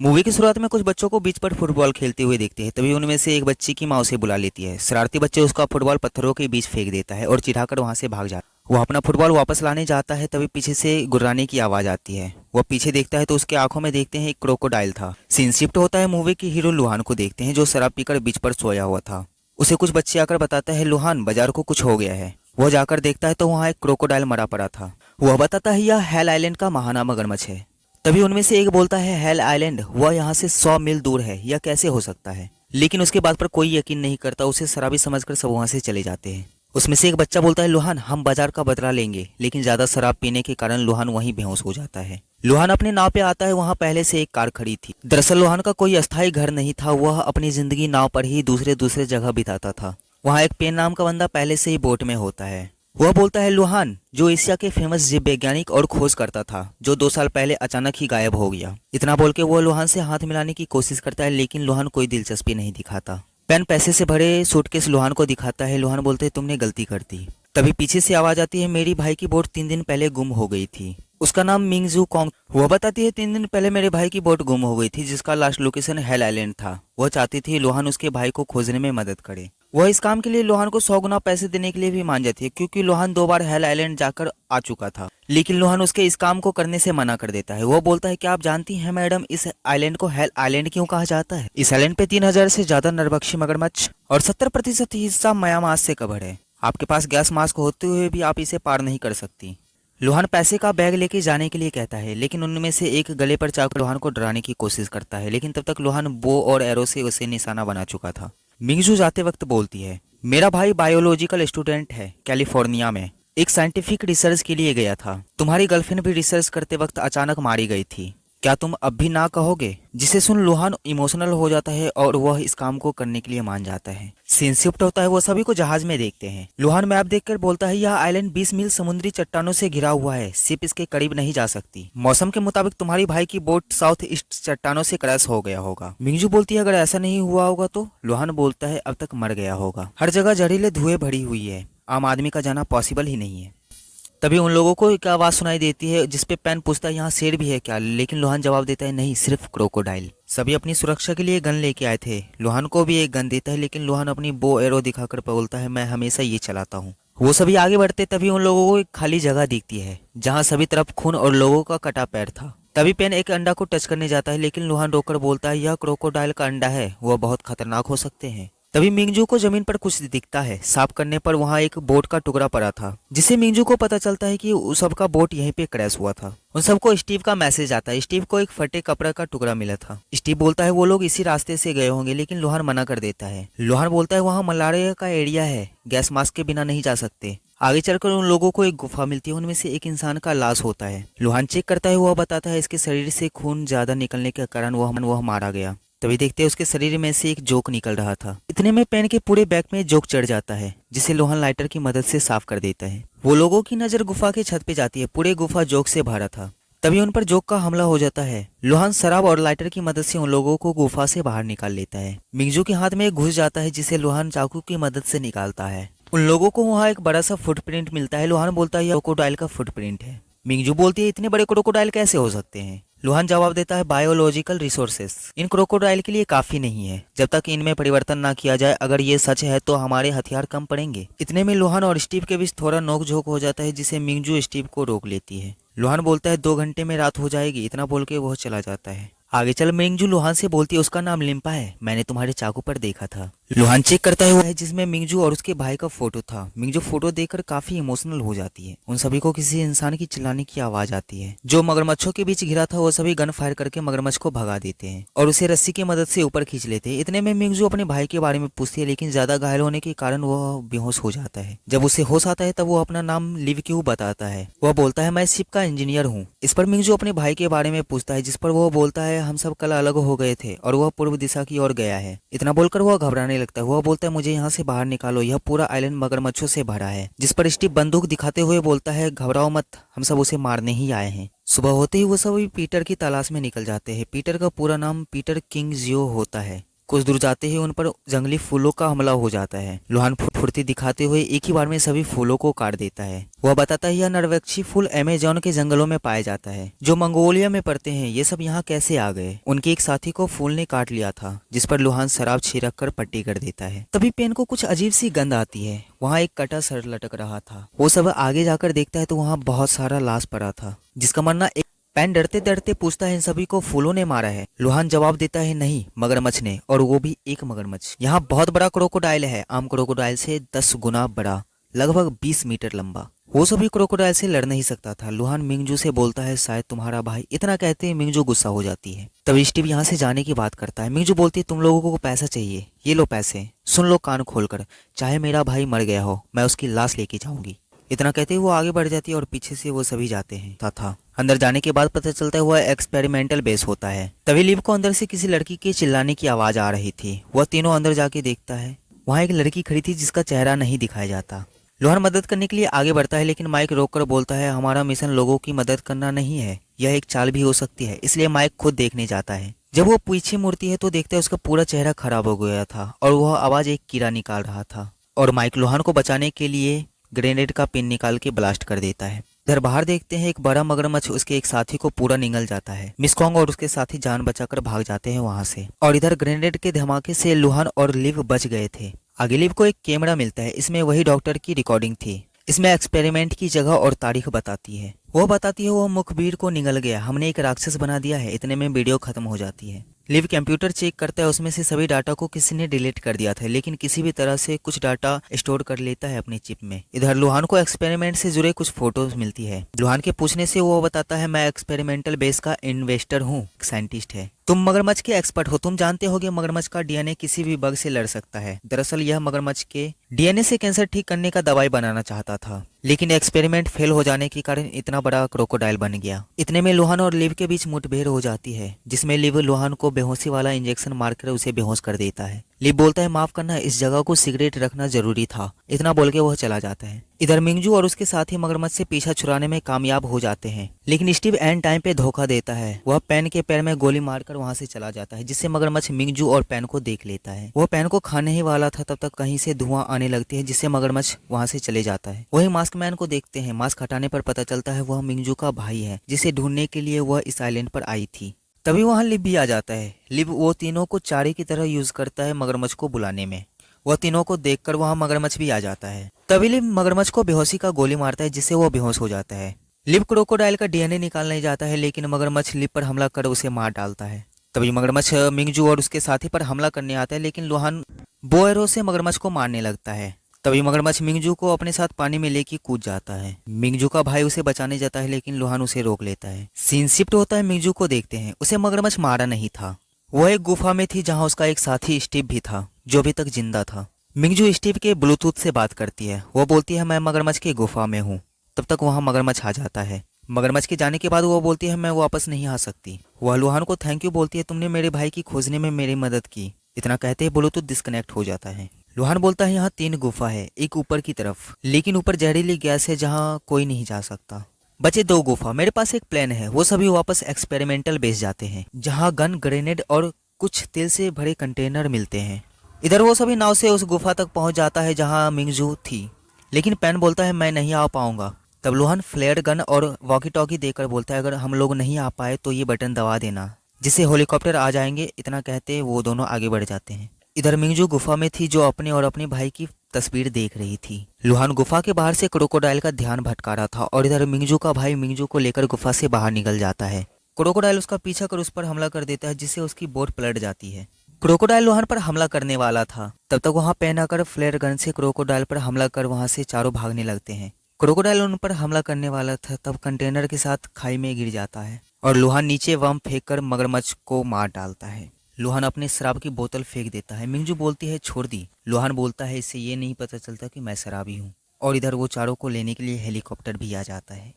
Movie की शुरुआत में कुछ बच्चों को बीच पर फुटबॉल खेलते हुए देखते हैं। तभी उनमें से एक बच्ची की माँ उसे बुला लेती है। शरारती बच्चे उसका फुटबॉल पत्थरों के बीच फेंक देता है और चिढ़ाकर वहां से भाग जाता है। वो अपना फुटबॉल वापस लाने जाता है, तभी पीछे से गुर्राने की आवाज आती है। वह पीछे देखता है तो उसके आंखों में देखते हैं एक क्रोकोडाइल था। सीन शिफ्ट होता है, मूवी के हीरो लुहान को देखते हैं जो शराब पीकर बीच पर सोया हुआ था। उसे कुछ बच्चे आकर बताता है लुहान बाजार को कुछ हो गया है। वह जाकर देखता है तो वहाँ एक क्रोकोडाइल मरा पड़ा था। वह बताता है यह हेल आइलैंड का महाना मगरमच्छ है। तभी उनमें से एक बोलता है हेल आइलैंड, वह यहाँ से 100 मील दूर है, यह कैसे हो सकता है। लेकिन उसके बात पर कोई यकीन नहीं करता, उसे शराबी समझकर सब वहां से चले जाते हैं। उसमें से एक बच्चा बोलता है लुहान हम बाजार का बदला लेंगे, लेकिन ज्यादा शराब पीने के कारण लुहान वहीं बेहोश हो जाता है। लुहान अपने नाव पे आता है, वहां पहले से एक कार खड़ी थी। दरअसल लुहान का कोई अस्थायी घर नहीं था, वह अपनी जिंदगी नाव पर ही दूसरे दूसरे जगह बिताता था। वहाँ एक पेन नाम का बंदा पहले से ही बोट में होता है। वह बोलता है लुहान जो एशिया के फेमस जीव वैज्ञानिक और खोज करता था, जो 2 साल पहले अचानक ही गायब हो गया। इतना बोल के वह लुहान से हाथ मिलाने की कोशिश करता है, लेकिन लुहान कोई दिलचस्पी नहीं दिखाता। पेन पैसे से भरे सूटकेस लुहान को दिखाता है। लुहान बोलते तुमने गलती कर दी। तभी पीछे से आवाज आती है मेरी भाई की बोट 3 दिन पहले गुम हो गई थी। उसका नाम मिंगजू कॉन्ग। वह बताती है 3 दिन पहले मेरे भाई की बोट गुम हो गई थी, जिसका लास्ट लोकेशन हेल आइलैंड था। वह चाहती थी लुहान उसके भाई को खोजने में मदद करे। वह इस काम के लिए लोहान को 100 गुना पैसे देने के लिए भी मान जाती है, क्योंकि लोहान 2 बार हेल आइलैंड जाकर आ चुका था। लेकिन लोहान उसके इस काम को करने से मना कर देता है। वो बोलता है कि आप जानती हैं मैडम, इस आइलैंड को हेल आइलैंड क्यों कहा जाता है। इस आइलैंड पे 3000 से ज्यादा नरभक्षी मगरमच्छ और 70% हिस्सा म्यांमार से कवर है। आपके पास गैस मास्क होते हुए भी आप इसे पार नहीं कर सकती। लोहान पैसे का बैग लेके जाने के लिए कहता है, लेकिन उनमें से एक गले पर चाकू लोहान को डराने की कोशिश करता है, लेकिन तब तक लोहान बो और एरो से उसे निशाना बना चुका था। मिंगजू जाते वक्त बोलती है मेरा भाई बायोलॉजिकल स्टूडेंट है, कैलिफोर्निया में एक साइंटिफिक रिसर्च के लिए गया था। तुम्हारी गर्लफ्रेंड भी रिसर्च करते वक्त अचानक मारी गई थी, क्या तुम अब भी ना कहोगे। जिसे सुन लुहान इमोशनल हो जाता है और वह इस काम को करने के लिए मान जाता है। सीन शिफ्ट होता है, वो सभी को जहाज में देखते हैं। लुहान मैप देखकर बोलता है यह आइलैंड 20 मील समुद्री चट्टानों से घिरा हुआ है, शिप इसके करीब नहीं जा सकती। मौसम के मुताबिक तुम्हारी भाई की बोट साउथ ईस्ट चट्टानों से क्रैश हो गया होगा। मिंगजू बोलती है अगर ऐसा नहीं हुआ होगा तो। लुहान बोलता है अब तक मर गया होगा। हर जगह जहरीले धुएं भरी हुई है, आम आदमी का जाना पॉसिबल ही नहीं है। तभी उन लोगों को एक आवाज सुनाई देती है, जिसपे पेन पूछता है यहाँ शेर भी है क्या, लेकिन लोहान जवाब देता है नहीं, सिर्फ क्रोकोडाइल। सभी अपनी सुरक्षा के लिए गन लेके आए थे। लोहान को भी एक गन देता है, लेकिन लोहान अपनी बो एरो दिखाकर बोलता है मैं हमेशा ये चलाता हूँ। वो सभी आगे बढ़ते तभी उन लोगों को एक खाली जगह दिखती है, जहाँ सभी तरफ खून और लोगों का कटा पैर था। तभी पेन एक अंडा को टच करने जाता है, लेकिन लोहान रोककर बोलता है यह क्रोकोडाइल का अंडा है, वह बहुत खतरनाक हो सकते हैं। तभी मिंगजू को जमीन पर कुछ दिखता है। साफ करने पर वहाँ एक बोट का टुकड़ा पड़ा था, जिससे मिंगजू को पता चलता है कि उस सबका बोट यहीं पे क्रैश हुआ था। उन सबको स्टीव का मैसेज आता है। स्टीव को एक फटे कपड़े का टुकड़ा मिला था। स्टीव बोलता है वो लोग इसी रास्ते से गए होंगे, लेकिन लोहान मना कर देता है। लोहान बोलता है वहाँ मलारिया का एरिया है, गैस मास्क के बिना नहीं जा सकते। आगे चलकर उन लोगों को एक गुफा मिलती है, उनमें से एक इंसान का लाश होता है। लोहान चेक करता है, वह बताता है इसके शरीर से खून ज्यादा निकलने के कारण वह मारा गया। तभी देखते हैं उसके शरीर में से एक जोक निकल रहा था। इतने में पेन के पूरे बैग में जोक चढ़ जाता है, जिसे लोहान लाइटर की मदद से साफ कर देता है। वो लोगों की नजर गुफा के छत पे जाती है, पूरे गुफा जोक से भरा था। तभी उन पर जोक का हमला हो जाता है। लोहान शराब और लाइटर की मदद से उन लोगों को गुफा से बाहर निकाल लेता है। मिंगजू के हाथ में घुस जाता है, जिसे लोहान चाकू की मदद से निकालता है। उन लोगों को वहाँ एक बड़ा सा फुटप्रिंट मिलता है। लोहान बोलता है यह क्रोकोडाइल का फुटप्रिंट है। मिंगजू बोलती है इतने बड़े क्रोकोडाइल कैसे हो सकते हैं। लोहान जवाब देता है बायोलॉजिकल रिसोर्सेस इन क्रोकोडाइल के लिए काफी नहीं है, जब तक इनमें परिवर्तन ना किया जाए। अगर ये सच है तो हमारे हथियार कम पड़ेंगे। इतने में लोहान और स्टीव के बीच थोड़ा नोकझोंक हो जाता है, जिसे मिंगजू स्टीव को रोक लेती है। लोहान बोलता है 2 घंटे में रात हो जाएगी, इतना बोल के वह चला जाता है। आगे चल मिंगजू लोहान से बोलती है उसका नाम लिम्पा है, मैंने तुम्हारे चाकू पर देखा था। लोहान चेक करता है वो है जिसमें मिंगजू और उसके भाई का फोटो था। मिंगजू फोटो देखकर काफी इमोशनल हो जाती है। उन सभी को किसी इंसान की चिल्लाने की आवाज आती है। जो मगरमच्छों के बीच घिरा था वो सभी गन फायर करके मगरमच्छ को भगा देते हैं और उसे रस्सी की मदद से ऊपर खींच लेते हैं। इतने में मिंगजू अपने भाई के बारे में पूछती है, लेकिन ज्यादा घायल होने के कारण वह बेहोश हो जाता है। जब उसे होश आता है तब वो अपना नाम लिव क्यू बताता है। वह बोलता है मैं शिप का इंजीनियर हूँ। इस पर मिंगजू अपने भाई के बारे में पूछता है, जिस पर वह बोलता है हम सब कल अलग हो गए थे और वह पूर्व दिशा की ओर गया है। इतना बोलकर वह घबराने लगता है। वह बोलता है मुझे यहाँ से बाहर निकालो, यह पूरा आइलैंड मगरमच्छों से भरा है। जिस पर स्टीव बंदूक दिखाते हुए बोलता है घबराओ मत, हम सब उसे मारने ही आए हैं। सुबह होते ही वो सभी पीटर की तलाश में निकल जाते हैं। पीटर का पूरा नाम पीटर किंग जियो होता है। कुछ दूर जाते ही उन पर जंगली फूलों का हमला हो जाता है। लुहान फुर्ती दिखाते हुए एक ही बार में सभी फूलों को काट देता है। वह बताता है यह नरवक्षी फूल अमेज़न के जंगलों में पाया जाता है, जो मंगोलिया में पड़ते हैं। ये सब यहाँ कैसे आ गए? उनके एक साथी को फूल ने काट लिया था, जिस पर लुहान शराब छिड़क कर पट्टी कर देता है। तभी पेन को कुछ अजीब सी गंध आती है। वहाँ एक कटा सर लटक रहा था। वो सब आगे जाकर देखता है तो वहाँ बहुत सारा लाश पड़ा था, जिसका मरना पेन डरते डरते पूछता है इन सभी को फूलों ने मारा है? लुहान जवाब देता है नहीं, मगरमच्छ ने, और वो भी एक मगरमच्छ। यहाँ बहुत बड़ा क्रोकोडाइल है, आम क्रोकोडाइल से 10 गुना बड़ा, लगभग 20 मीटर लंबा। वो सभी क्रोकोडाइल से लड़ नहीं सकता था। लुहान मिंगजू से बोलता है शायद तुम्हारा भाई। इतना कहते ही मिंगजू गुस्सा हो जाती है। तब स्टीव यहाँ से जाने की बात करता है। मिंगजू बोलती है तुम लोगों को पैसा चाहिए, ये लो पैसे, सुन लो कान खोलकर, चाहे मेरा भाई मर गया हो मैं उसकी लाश लेके जाऊंगी। इतना कहते ही वो आगे बढ़ जाती है और पीछे से वो सभी जाते हैं। तथा अंदर जाने के बाद पता चलता है वह एक्सपेरिमेंटल बेस होता है। तभी लिव को अंदर से किसी लड़की के चिल्लाने की आवाज आ रही थी। वह तीनों अंदर जाके देखता है। वहाँ एक लड़की खड़ी थी जिसका चेहरा नहीं दिखाया जाता। लुहान मदद करने के लिए आगे बढ़ता है, लेकिन माइक रोककर बोलता है हमारा मिशन लोगों की मदद करना नहीं है, यह एक चाल भी हो सकती है। इसलिए माइक खुद देखने जाता है। जब वो पीछे मुड़ती है तो देखता है उसका पूरा चेहरा खराब हो गया था और वह आवाज एक कीड़ा निकाल रहा था। और माइक लुहान को बचाने के लिए ग्रेनेड का पिन निकाल के ब्लास्ट कर देता है। इधर बाहर देखते हैं एक बड़ा मगरमच्छ उसके एक साथी को पूरा निगल जाता है। मिस्कोंग और उसके साथी जान बचाकर भाग जाते हैं वहां से। और इधर ग्रेनेड के धमाके से लुहान और लिव बच गए थे। आगे लिव को एक कैमरा मिलता है। इसमें वही डॉक्टर की रिकॉर्डिंग थी। इसमें एक्सपेरिमेंट की जगह और तारीख बताती है। वो बताती है वो मुखबिर को निगल गया, हमने एक राक्षस बना दिया है। इतने में वीडियो खत्म हो जाती है। लिव कंप्यूटर चेक करता है, उसमें से सभी डाटा को किसी ने डिलीट कर दिया था, लेकिन किसी भी तरह से कुछ डाटा स्टोर कर लेता है अपनी चिप में। इधर लुहान को एक्सपेरिमेंट से जुड़े कुछ फोटोज मिलती है। लुहान के पूछने से वो बताता है मैं एक्सपेरिमेंटल बेस का इन्वेस्टर हूँ, साइंटिस्ट है। तुम मगरमच्छ के एक्सपर्ट हो, तुम जानते होगे मगरमच्छ का डीएनए किसी भी बग से लड़ सकता है। दरअसल यह मगरमच्छ के डीएनए से कैंसर ठीक करने का दवाई बनाना चाहता था, लेकिन एक्सपेरिमेंट फेल हो जाने के कारण इतना बड़ा क्रोकोडाइल बन गया। इतने में लुहान और लिव के बीच मुठभेड़ हो जाती है, जिसमें लिव लुहान को बेहोशी वाला इंजेक्शन मारकर उसे बेहोश कर देता है। लिव बोलता है माफ करना, इस जगह को सिगरेट रखना जरूरी था। इतना बोल के वह चला जाता है। इधर मिंगजू और उसके साथी मगरमच्छ से पीछा छुड़ाने में कामयाब हो जाते हैं, लेकिन स्टीव एंड टाइम पे धोखा देता है। वह पेन के पैर में गोली मारकर वहां से चला जाता है, जिससे मगरमच्छ मिंगजू और पेन को देख लेता है। वह पेन को खाने ही वाला था, तब तक कहीं से धुआं आने लगती है, जिससे मगरमच्छ वहां से चले जाता है। वही मास्क मैन को देखते हैं। मास्क हटाने पर पता चलता है वह मिंगजू का भाई है, जिसे ढूंढने के लिए वह इस आइलैंड पर आई थी। तभी वहां लिव भी आ जाता है। लिव वो तीनों को चारे की तरह यूज करता है मगरमच्छ को बुलाने में। वह तीनों को देखकर वहां मगरमच्छ भी आ जाता है। तभी लिव मगरमच्छ को बेहोशी का गोली मारता है, जिससे वो बेहोश हो जाता है। लिव क्रोकोडाइल का डीएनए निकालने जाता है, लेकिन मगरमच्छ लिव पर हमला कर उसे मार डालता है। तभी मगरमच्छ मिंगजू और उसके साथी पर हमला करने आता है, लेकिन लुहान बो एरो से मगरमच्छ को मारने लगता है। तभी मगरमच्छ मिंगजू को अपने साथ पानी में लेके कूद जाता है। मिंगजू का भाई उसे बचाने जाता है, लेकिन लुहान उसे रोक लेता है। सीन शिफ्ट होता है, मिंगजू को देखते हैं। उसे मगरमच्छ मारा नहीं था। वह एक गुफा में थी जहाँ उसका एक साथी स्टीव भी था, जो अभी तक जिंदा था। मिंगजू स्टीव के ब्लूटूथ से बात करती है। वो बोलती है मैं मगरमच्छ की गुफा में हूँ। तब तक वहाँ मगरमच्छ आ जाता है। मगरमच्छ के जाने के बाद वो बोलती है मैं वापस नहीं आ सकती। वह लुहान को थैंक यू बोलती है, तुमने मेरे भाई की खोजने में मेरी मदद की। इतना कहते ही ब्लूटूथ डिस्कनेक्ट हो जाता है। लुहान बोलता है यहाँ 3 गुफा है, एक ऊपर की तरफ, लेकिन ऊपर जहरीली गैस है जहाँ कोई नहीं जा सकता। बचे 2 गुफा। मेरे पास एक प्लान है। वो सभी वापस एक्सपेरिमेंटल बेस जाते हैं, जहाँ गन, ग्रेनेड और कुछ तेल से भरे कंटेनर मिलते हैं। इधर वो सभी नाव से उस गुफा तक पहुंच जाता है जहाँ मिंगजू थी, लेकिन पेन बोलता है मैं नहीं आ पाऊंगा। तब लुहान फ्लेयर गन और वॉकी टॉकी देकर बोलता है अगर हम लोग नहीं आ पाए तो ये बटन दबा देना, जिससे हेलीकॉप्टर आ जाएंगे। इतना कहते वो दोनों आगे बढ़ जाते हैं। इधर मिंगजू गुफा में थी, जो अपने और अपने भाई की तस्वीर देख रही थी। लुहान गुफा के बाहर से क्रोकोडाइल का ध्यान भटका रहा था, और इधर मिंगजू का भाई मिंगजू को लेकर गुफा से बाहर निकल जाता है। क्रोकोडाइल उसका पीछा कर उस पर हमला कर देता है, जिससे उसकी बोट पलट जाती है। क्रोकोडाइल लुहान पर हमला करने वाला था, तब तक वहां पेन आकर फ्लेयर गन से क्रोकोडाइल पर हमला कर वहां से चारों भागने लगते हैं। क्रोकोडाइल उन पर हमला करने वाला था, तब कंटेनर के साथ खाई में गिर जाता है और लुहान नीचे बम फेंककर मगरमच्छ को मार डालता है। लुहान अपने शराब की बोतल फेंक देता है। मिंगजू बोलती है छोड़ दी। लुहान बोलता है इससे ये नहीं पता चलता कि मैं शराबी हूँ। और इधर वो चारों को लेने के लिए हेलीकॉप्टर भी आ जाता है।